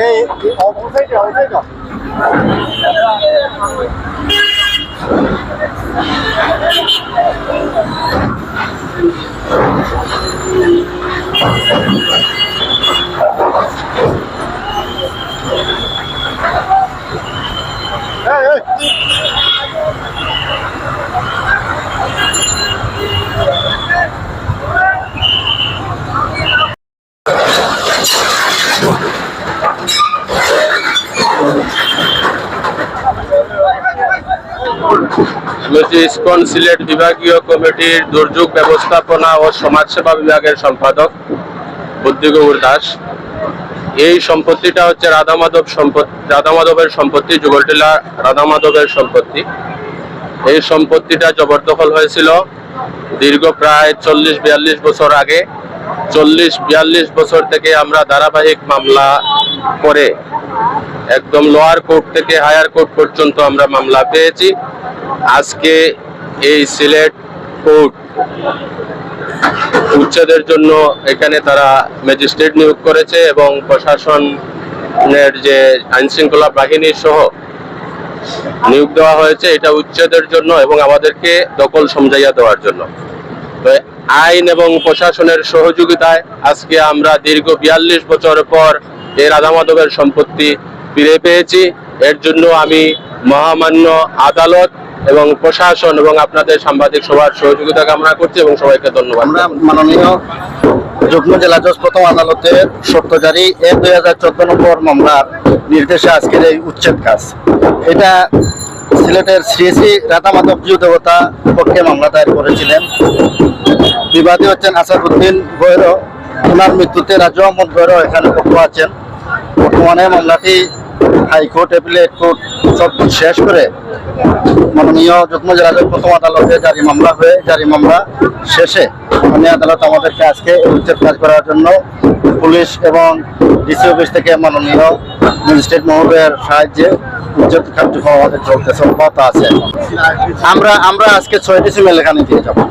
এই অবস্থায় তো ইসকন সিলেট বিভাগীয় কমিটির দুর্যোগ ব্যবস্থাপনা ও সমাজসেবা বিভাগের সম্পাদক বুদ্ধিগৌর দাস। এই সম্পত্তিটা হচ্ছে রাধামাধবের সম্পত্তি, যুগলটিলা রাধামাধবের সম্পত্তি। এই সম্পত্তিটা জবরদখল হয়েছিল দীর্ঘ প্রায় 40-42 বছর আগে। 40-42 বছর থেকে আমরা ধারাবাহিক মামলা করে একদম লোয়ার কোর্ট থেকে হায়ার কোর্ট পর্যন্ত আমরা মামলা পেয়েছি। আজকে এই সিলেট কোর্ট উচ্ছেদের জন্য এখানে তারা ম্যাজিস্ট্রেট নিয়োগ করেছে এবং প্রশাসনের যে আইন শৃঙ্খলা বাহিনী সহ নিয়োগ দেওয়া হয়েছে এটা উচ্ছেদের জন্য এবং আমাদেরকে দখল সমঝাইয়া দেওয়ার জন্য। তো আইন এবং প্রশাসনের সহযোগিতায় আজকে আমরা দীর্ঘ 42 বছর পর এই রাধামাধবের সম্পত্তি ফিরে পেয়েছি। এর জন্য আমি মহামান্য আদালত এবং প্রশাসন এবং আপনাদের সাংবাদিক সবার সহযোগিতা কামনা করছি এবং সবাইকে ধন্যবাদ। আমরা মাননীয় যুগ্ম জেলা জজ প্রথম আদালতের সত্যজারি 2014 নম্বর মামলার নির্দেশে আজকের এই উচ্ছেদ কাজ, এটা সিলেটের শ্রী শ্রী রাধামাধব জিউ দেবতা পক্ষে মামলা দায়ের করেছিলেন। বিবাদী হচ্ছেন আসাদুদ্দিন গৈর। ওনার মৃত্যুতে রাজু আহমদ গৈর এখানে পক্ষ আছেন। বর্তমানে মামলাটি হাইকোর্ট, অ্যাপিলেট কোর্ট সব শেষ করে মাননীয় যুগ্ম জেলা জজ প্রথম আদালতে জারি মামলা শেষে মাননীয় আদালত আমাদেরকে আজকে উচ্ছেদ কাজ করার জন্য পুলিশ এবং ডিসি অফিস থেকে মাননীয় ম্যাজিস্ট্রেট মহোদয়ের সাহায্যে উচ্ছেদ কার্যক্রম আমাদের চলতেছে, অব্যাহত আছে। আমরা আজকে 6 ডিসিমেল এখানে দিয়ে যাবো।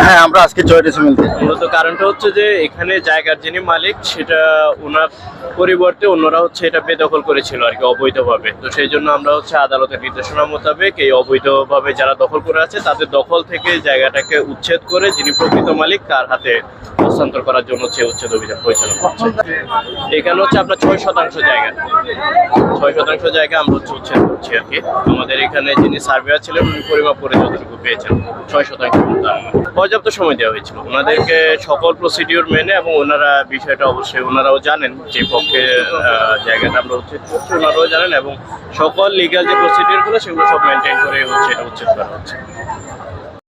হ্যাঁ, আমরা আজকে 6 ডিসিমেল দিয়ে যাবো। মূলত কারণটা হচ্ছে যে এখানে জায়গার যিনি মালিক সেটা ওনার পরিবর্তে অন্যরা হচ্ছে এটা বেদখল করেছিল আর কি অবৈধভাবে। তো সেই জন্য আমরা হচ্ছে আদালতের নির্দেশনা মোতাবেক এই অবৈধভাবে যারা দখল করে আছে তাদের দখল থেকে জায়গাটাকে উচ্ছেদ করে যিনি প্রকৃত মালিক তার হাতে হস্তান্তর করার জন্য হচ্ছে উচ্ছেদ অভিযান পরিচালনা করছে। এখানে হচ্ছে আপনার 6% জায়গা, 6% জায়গা আমরা হচ্ছে উচ্ছেদ করছি আর কি। আমাদের এখানে যিনি সার্ভেয়ার ছিলেন উনি পরিমাপ করে যতটুকু পেয়েছেন 6% পর্যাপ্ত সময় দেওয়া হয়েছিল ওনাদেরকে সকল প্রসিডিওর মেনে, এবং ওনারা বিষয়টা অবশ্যই ওনারাও জানেন যে পক্ষে জায়গাটা আমরা উচ্ছেদ করছি, ওনারাও জানেন এবং সকল লিগাল যে প্রসিডিওরগুলো সেগুলো সব মেনটেন করে হচ্ছে এটা উচ্ছেদ করা হচ্ছে।